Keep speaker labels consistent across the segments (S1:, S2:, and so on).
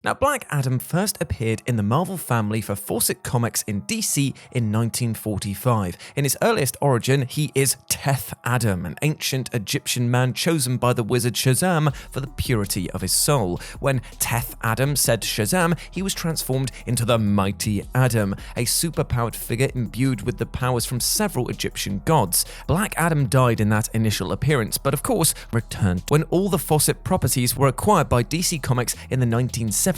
S1: Now, Black Adam first appeared in the Marvel family for Fawcett Comics in DC in 1945. In his earliest origin, he is Teth Adam, an ancient Egyptian man chosen by the wizard Shazam for the purity of his soul. When Teth Adam said Shazam, he was transformed into the Mighty Adam, a superpowered figure imbued with the powers from several Egyptian gods. Black Adam died in that initial appearance, but of course returned when all the Fawcett properties were acquired by DC Comics in the 1970s,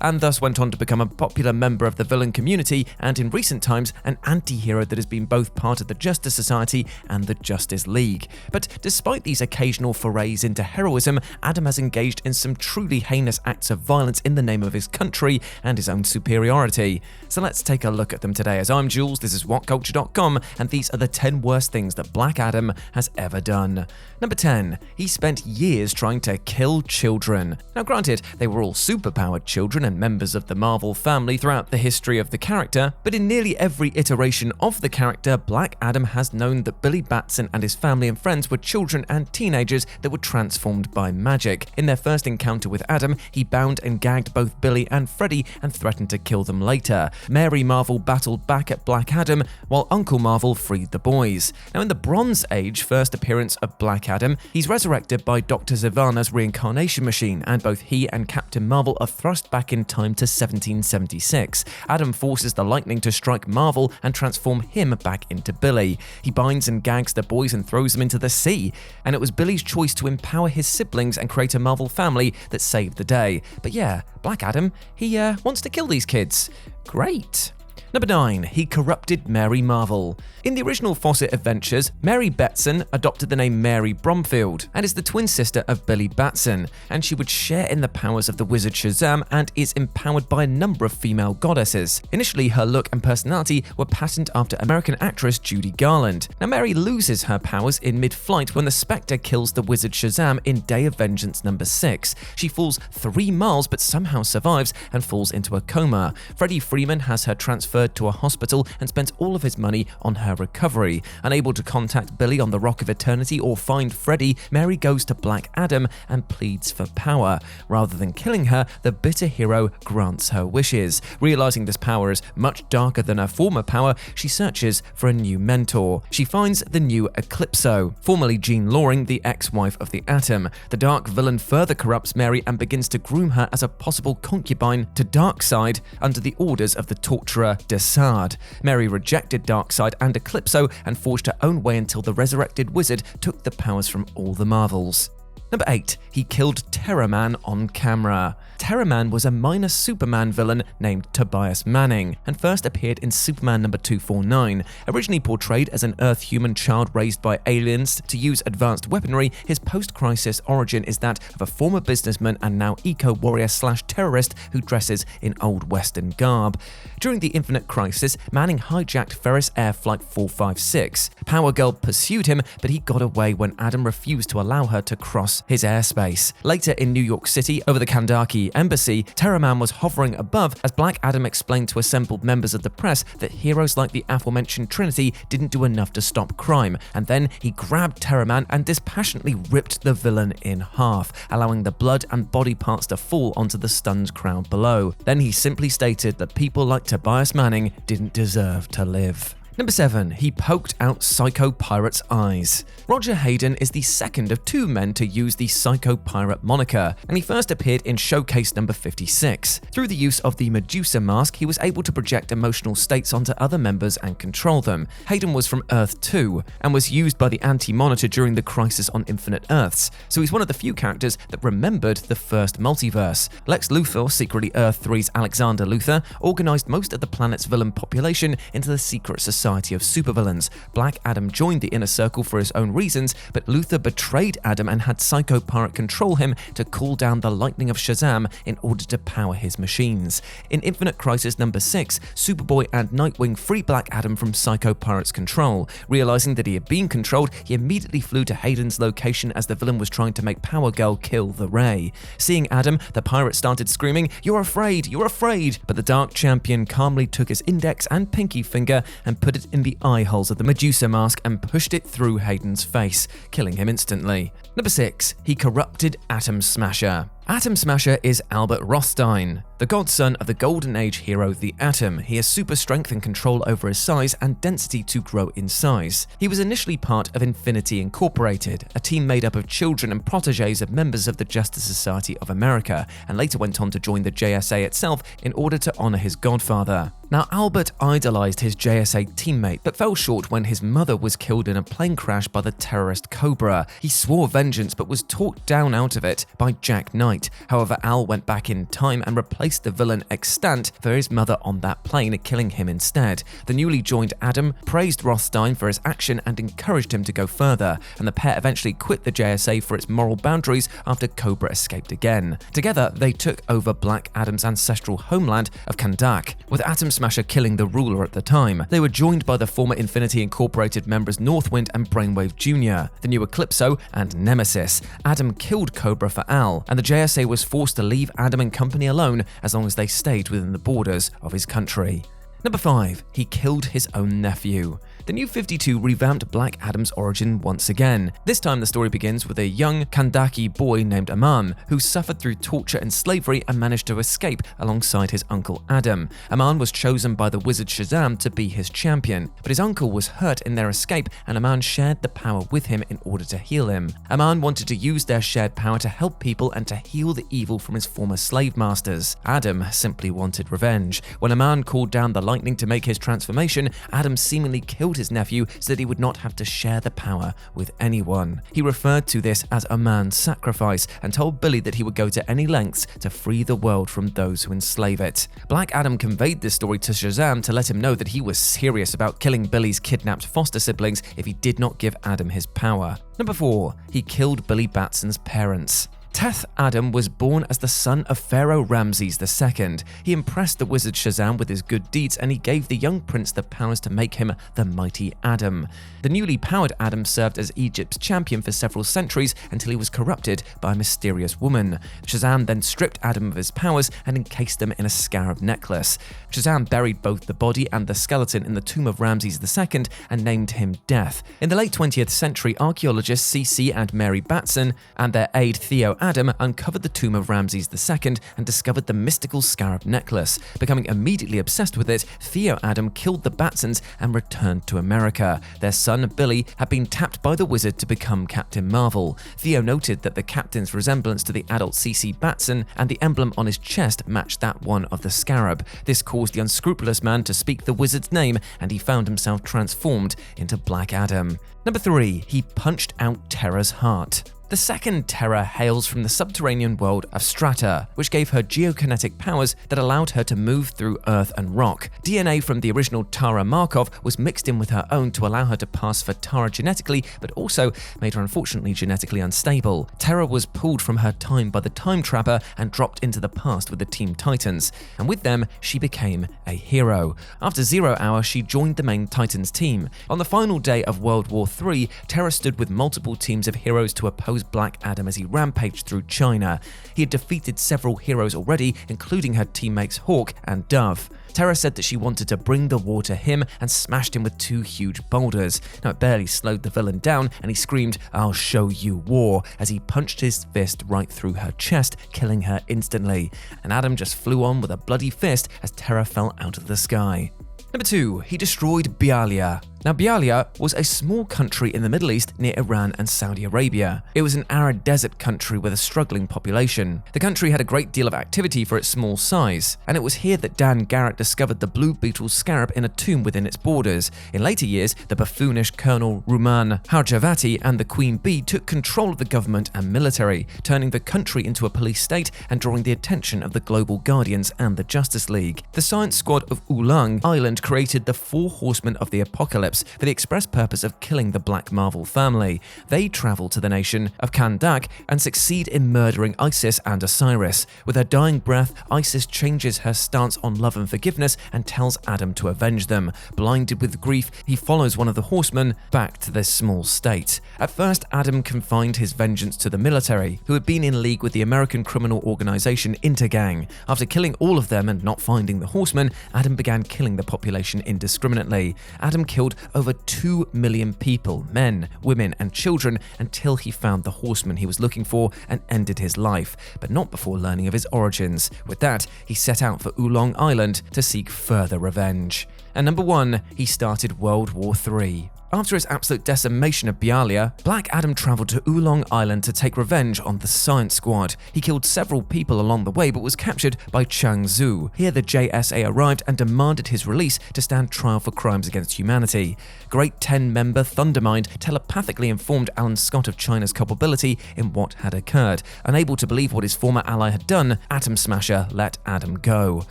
S1: and thus went on to become a popular member of the villain community and in recent times an anti-hero that has been both part of the Justice Society and the Justice League. But despite these occasional forays into heroism, Adam has engaged in some truly heinous acts of violence in the name of his country and his own superiority. So let's take a look at them today. As I'm Jules, this is WhatCulture.com, and these are the 10 worst things that Black Adam has ever done. Number 10. He spent years trying to kill children. Now granted, they were all superpowered children and members of the Marvel family throughout the history of the character, but in nearly every iteration of the character, Black Adam has known that Billy Batson and his family and friends were children and teenagers that were transformed by magic. In their first encounter with Adam, he bound and gagged both Billy and Freddy and threatened to kill them later. Mary Marvel battled back at Black Adam, while Uncle Marvel freed the boys. Now in the Bronze Age first appearance of Black Adam, he's resurrected by Dr. Zivana's reincarnation machine, and both he and Captain Marvel are thrust back in time to 1776. Adam forces the lightning to strike Marvel and transform him back into Billy. He binds and gags the boys and throws them into the sea, and it was Billy's choice to empower his siblings and create a Marvel family that saved the day. But yeah, Black Adam, he wants to kill these kids. Great. Number 9. He corrupted Mary Marvel. In the original Fawcett adventures, Mary Batson adopted the name Mary Bromfield and is the twin sister of Billy Batson, and she would share in the powers of the wizard Shazam and is empowered by a number of female goddesses. Initially, her look and personality were patterned after American actress Judy Garland. Now, Mary loses her powers in mid-flight when the Spectre kills the wizard Shazam in Day of Vengeance number 6. She falls 3 miles but somehow survives and falls into a coma. Freddie Freeman has her transferred to a hospital and spent all of his money on her recovery. Unable to contact Billy on the Rock of Eternity or find Freddy, Mary goes to Black Adam and pleads for power. Rather than killing her, the bitter hero grants her wishes. Realizing this power is much darker than her former power, she searches for a new mentor. She finds the new Eclipso, formerly Jean Loring, the ex-wife of the Atom. The dark villain further corrupts Mary and begins to groom her as a possible concubine to Darkseid under the orders of the torturer Destroyed. Mary rejected Darkseid and Eclipso and forged her own way until the resurrected wizard took the powers from all the Marvels. Number 8. He killed Terror Man on camera. Terror Man was a minor Superman villain named Tobias Manning and first appeared in Superman number 249. Originally portrayed as an Earth-human child raised by aliens to use advanced weaponry, his post-crisis origin is that of a former businessman and now eco-warrior/terrorist who dresses in old Western garb. During the Infinite Crisis, Manning hijacked Ferris Air Flight 456. Power Girl pursued him, but he got away when Adam refused to allow her to cross his airspace. Later in New York City, over the Kandaki embassy, Terror Man was hovering above as Black Adam explained to assembled members of the press that heroes like the aforementioned Trinity didn't do enough to stop crime, and then he grabbed Terror Man and dispassionately ripped the villain in half, allowing the blood and body parts to fall onto the stunned crowd below. Then he simply stated that people like Tobias Manning didn't deserve to live. Number 7. He poked out Psycho Pirate's eyes. Roger Hayden is the second of 2 men to use the Psycho Pirate moniker, and he first appeared in Showcase number 56. Through the use of the Medusa mask, he was able to project emotional states onto other members and control them. Hayden was from Earth 2 and was used by the Anti-Monitor during the Crisis on Infinite Earths, so he's one of the few characters that remembered the first multiverse. Lex Luthor, secretly Earth 3's Alexander Luthor, organized most of the planet's villain population into the secret society of supervillains. Black Adam joined the inner circle for his own reasons, but Luthor betrayed Adam and had Psycho Pirate control him to cool down the lightning of Shazam in order to power his machines. In Infinite Crisis number 6, Superboy and Nightwing free Black Adam from Psycho Pirate's control. Realizing that he had been controlled, he immediately flew to Hayden's location as the villain was trying to make Power Girl kill the Ray. Seeing Adam, the pirate started screaming, "You're afraid! You're afraid!" But the Dark Champion calmly took his index and pinky finger and put it in the eye holes of the Medusa mask and pushed it through Hayden's face, killing him instantly. Number 6. He corrupted Atom Smasher. Atom Smasher is Albert Rothstein, the godson of the Golden Age hero the Atom. He has super strength and control over his size and density to grow in size. He was initially part of Infinity Incorporated, a team made up of children and protégés of members of the Justice Society of America, and later went on to join the JSA itself in order to honor his godfather. Now, Albert idolized his JSA teammate, but fell short when his mother was killed in a plane crash by the terrorist Cobra. He swore vengeance, but was talked down out of it by Jack Knight. However, Al went back in time and replaced the villain extant for his mother on that plane, killing him instead. The newly joined Adam praised Rothstein for his action and encouraged him to go further, and the pair eventually quit the JSA for its moral boundaries after Cobra escaped again. Together, they took over Black Adam's ancestral homeland of Kandak, with Atom Smasher killing the ruler at the time. They were joined by the former Infinity Incorporated members Northwind and Brainwave Jr., the new Eclipso, and Nemesis. Adam killed Cobra for Al, and the JSA was forced to leave Adam and company alone as long as they stayed within the borders of his country. Number 5. He killed his own nephew. The New 52 revamped Black Adam's origin once again. This time the story begins with a young Kandaki boy named Aman, who suffered through torture and slavery and managed to escape alongside his uncle Adam. Aman was chosen by the wizard Shazam to be his champion, but his uncle was hurt in their escape and Aman shared the power with him in order to heal him. Aman wanted to use their shared power to help people and to heal the evil from his former slave masters. Adam simply wanted revenge. When Aman called down the lightning to make his transformation, Adam seemingly killed his nephew so that he would not have to share the power with anyone. He referred to this as a man's sacrifice and told Billy that he would go to any lengths to free the world from those who enslave it. Black Adam conveyed this story to Shazam to let him know that he was serious about killing Billy's kidnapped foster siblings if he did not give Adam his power. Number 4. He killed Billy Batson's parents. Teth Adam was born as the son of Pharaoh Ramses II. He impressed the wizard Shazam with his good deeds and he gave the young prince the powers to make him the mighty Adam. The newly powered Adam served as Egypt's champion for several centuries until he was corrupted by a mysterious woman. Shazam then stripped Adam of his powers and encased him in a scarab necklace. Shazam buried both the body and the skeleton in the tomb of Ramses II and named him Death. In the late 20th century, archaeologists C.C. and Mary Batson and their aide Theo Adam uncovered the tomb of Ramses II and discovered the mystical scarab necklace. Becoming immediately obsessed with it, Theo Adam killed the Batsons and returned to America. Their son, Billy, had been tapped by the wizard to become Captain Marvel. Theo noted that the captain's resemblance to the adult C.C. Batson and the emblem on his chest matched that one of the scarab. This caused the unscrupulous man to speak the wizard's name and he found himself transformed into Black Adam. Number 3. He punched out Terra's heart. The second Terra hails from the subterranean world of Strata, which gave her geokinetic powers that allowed her to move through earth and rock. DNA from the original Tara Markov was mixed in with her own to allow her to pass for Tara genetically, but also made her unfortunately genetically unstable. Terra was pulled from her time by the Time Trapper and dropped into the past with the Teen Titans, and with them, she became a hero. After 0 Hour, she joined the main Titans team. On the final day of World War III, Terra stood with multiple teams of heroes to oppose Black Adam as he rampaged through China. He had defeated several heroes already, including her teammates Hawk and Dove. Terra said that she wanted to bring the war to him and smashed him with 2 huge boulders. Now, it barely slowed the villain down and he screamed, "I'll show you war," as he punched his fist right through her chest, killing her instantly. And Adam just flew on with a bloody fist as Terra fell out of the sky. Number 2. He destroyed Bilya. Now, Bilya was a small country in the Middle East near Iran and Saudi Arabia. It was an arid desert country with a struggling population. The country had a great deal of activity for its small size, and it was here that Dan Garrett discovered the blue beetle's scarab in a tomb within its borders. In later years, the buffoonish Colonel Ruman Harjavati and the Queen Bee took control of the government and military, turning the country into a police state and drawing the attention of the Global Guardians and the Justice League. The science squad of Ulang Island created the 4 Horsemen of the Apocalypse for the express purpose of killing the Black Marvel family. They travel to the nation of Kandak and succeed in murdering Isis and Osiris. With her dying breath, Isis changes her stance on love and forgiveness and tells Adam to avenge them. Blinded with grief, he follows one of the horsemen back to this small state. At first, Adam confined his vengeance to the military, who had been in league with the American criminal organization Intergang. After killing all of them and not finding the horsemen, Adam began killing the population indiscriminately. Adam killed over 2 million people, men, women, and children, until he found the horseman he was looking for and ended his life, but not before learning of his origins. With that, he set out for Oolong Island to seek further revenge. And number 1, he started World War III. After his absolute decimation of Bilya, Black Adam traveled to Oolong Island to take revenge on the Science Squad. He killed several people along the way but was captured by Chang Zhu. Here the JSA arrived and demanded his release to stand trial for crimes against humanity. Great 10 member Thundermind telepathically informed Alan Scott of China's culpability in what had occurred. Unable to believe what his former ally had done, Atom Smasher let Adam go.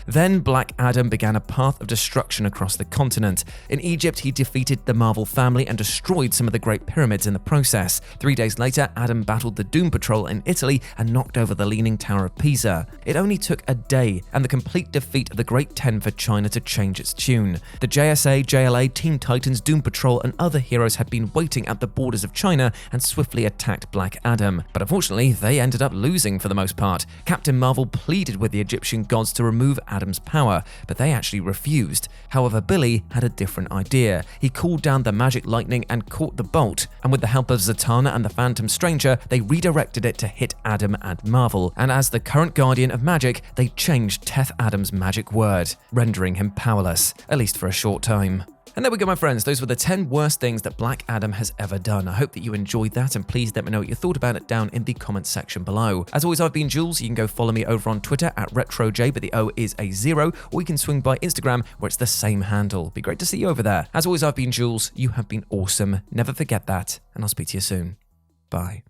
S1: Then Black Adam began a path of destruction across the continent. In Egypt, he defeated the Marvel family and destroyed some of the Great Pyramids in the process. 3 days later, Adam battled the Doom Patrol in Italy and knocked over the Leaning Tower of Pisa. It only took a day and the complete defeat of the Great 10 for China to change its tune. The JSA, JLA, Teen Titans, Doom Patrol, and other heroes had been waiting at the borders of China and swiftly attacked Black Adam. But unfortunately, they ended up losing for the most part. Captain Marvel pleaded with the Egyptian gods to remove Adam's power, but they actually refused. However, Billy had a different idea. He called down the magic lightning and caught the bolt, and with the help of Zatanna and the Phantom Stranger, they redirected it to hit Adam and Marvel, and as the current guardian of magic, they changed Teth Adam's magic word, rendering him powerless, at least for a short time. And there we go, my friends. Those were the 10 worst things that Black Adam has ever done. I hope that you enjoyed that, and please let me know what you thought about it down in the comments section below. As always, I've been Jules. You can go follow me over on Twitter at RetroJ, but the O is a 0, or you can swing by Instagram where it's the same handle. Be great to see you over there. As always, I've been Jules. You have been awesome. Never forget that, and I'll speak to you soon. Bye.